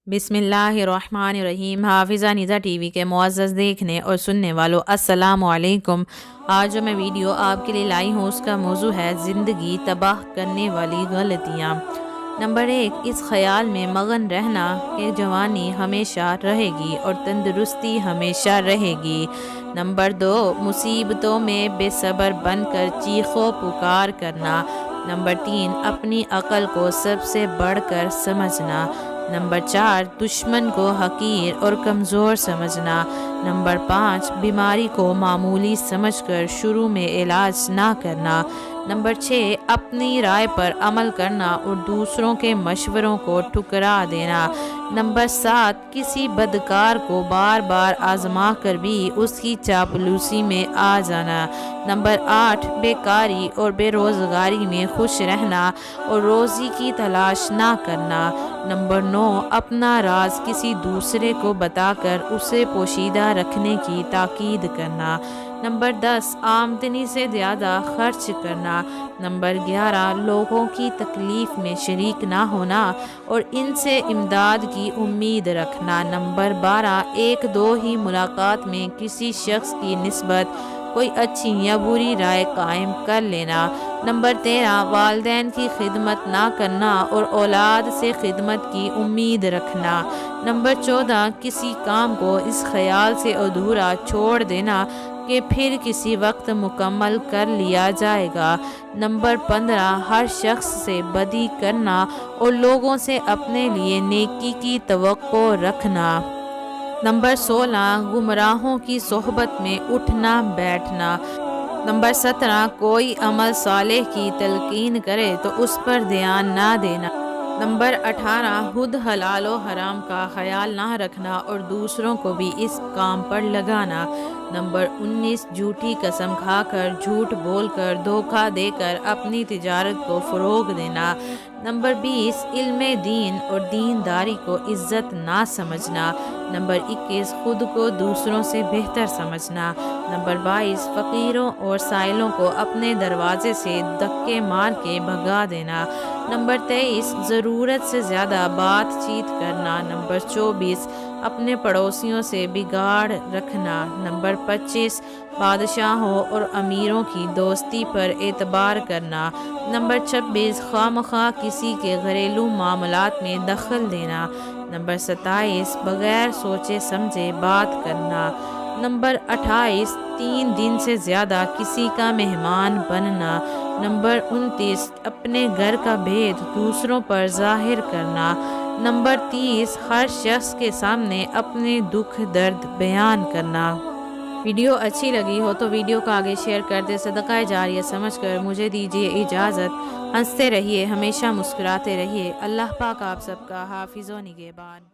بسم اللہ الرحمن الرحیم۔ حافظہ نیزہ ٹی وی کے معزز دیکھنے اور سننے والوں السلام علیکم۔ آج جو میں ویڈیو آپ کے لیے لائی ہوں اس کا موضوع ہے زندگی تباہ کرنے والی غلطیاں۔ نمبر 1، اس خیال میں مگن رہنا کہ جوانی ہمیشہ رہے گی اور تندرستی ہمیشہ رہے گی۔ نمبر 2، مصیبتوں میں بے صبر بن کر چیخ و پکار کرنا۔ نمبر 3، اپنی عقل کو سب سے بڑھ کر سمجھنا۔ نمبر 4، دشمن کو حقیر اور کمزور سمجھنا۔ نمبر 5، بیماری کو معمولی سمجھ کر شروع میں علاج نہ کرنا۔ نمبر 6، اپنی رائے پر عمل کرنا اور دوسروں کے مشوروں کو ٹھکرا دینا۔ نمبر 7، کسی بدکار کو بار بار آزما کر بھی اس کی چاپلوسی میں آ جانا۔ نمبر 8، بیکاری اور بے روزگاری میں خوش رہنا اور روزی کی تلاش نہ کرنا۔ نمبر 9، اپنا راز کسی دوسرے کو بتا کر اسے پوشیدہ رکھنے کی تاکید کرنا۔ نمبر 10، آمدنی سے زیادہ خرچ کرنا۔ نمبر 11، لوگوں کی تکلیف میں شریک نہ ہونا اور ان سے امداد کی امید رکھنا۔ نمبر 12، ایک دو ہی ملاقات میں کسی شخص کی نسبت کوئی اچھی یا بری رائے قائم کر لینا۔ نمبر 13، والدین کی خدمت نہ کرنا اور اولاد سے خدمت کی امید رکھنا۔ نمبر 14، کسی کام کو اس خیال سے ادھورا چھوڑ دینا کہ پھر کسی وقت مکمل کر لیا جائے گا۔ نمبر 15، ہر شخص سے بدی کرنا اور لوگوں سے اپنے لیے نیکی کی توقع رکھنا۔ نمبر 16، گمراہوں کی صحبت میں اٹھنا بیٹھنا۔ نمبر 17، کوئی عمل صالح کی تلقین کرے تو اس پر دھیان نہ دینا۔ نمبر 18، خود حلال و حرام کا خیال نہ رکھنا اور دوسروں کو بھی اس کام پر لگانا۔ نمبر 19، جھوٹی قسم کھا کر، جھوٹ بول کر، دھوکہ دے کر اپنی تجارت کو فروغ دینا۔ نمبر 20، علم دین اور دینداری کو عزت نہ سمجھنا۔ نمبر 21، خود کو دوسروں سے بہتر سمجھنا۔ نمبر 22، فقیروں اور سائلوں کو اپنے دروازے سے دھکے مار کے بھگا دینا۔ نمبر 23، ضرورت سے زیادہ بات چیت کرنا۔ نمبر 24، اپنے پڑوسیوں سے بگاڑ رکھنا۔ نمبر 25، بادشاہوں اور امیروں کی دوستی پر اعتبار کرنا۔ نمبر 26، خواہ مخواہ کسی کے گھریلو معاملات میں دخل دینا۔ نمبر 27، بغیر سوچے سمجھے بات کرنا۔ نمبر 28، 3 دن سے زیادہ کسی کا مہمان بننا۔ نمبر 29، اپنے گھر کا بھید دوسروں پر ظاہر کرنا۔ نمبر 30، ہر شخص کے سامنے اپنے دکھ درد بیان کرنا۔ ویڈیو اچھی لگی ہو تو ویڈیو کو آگے شیئر کر دے، صدقہ جاریہ سمجھ کر مجھے دیجیے اجازت۔ ہنستے رہیے، ہمیشہ مسکراتے رہیے۔ اللہ پاک آپ سب کا حافظ و نگہبان۔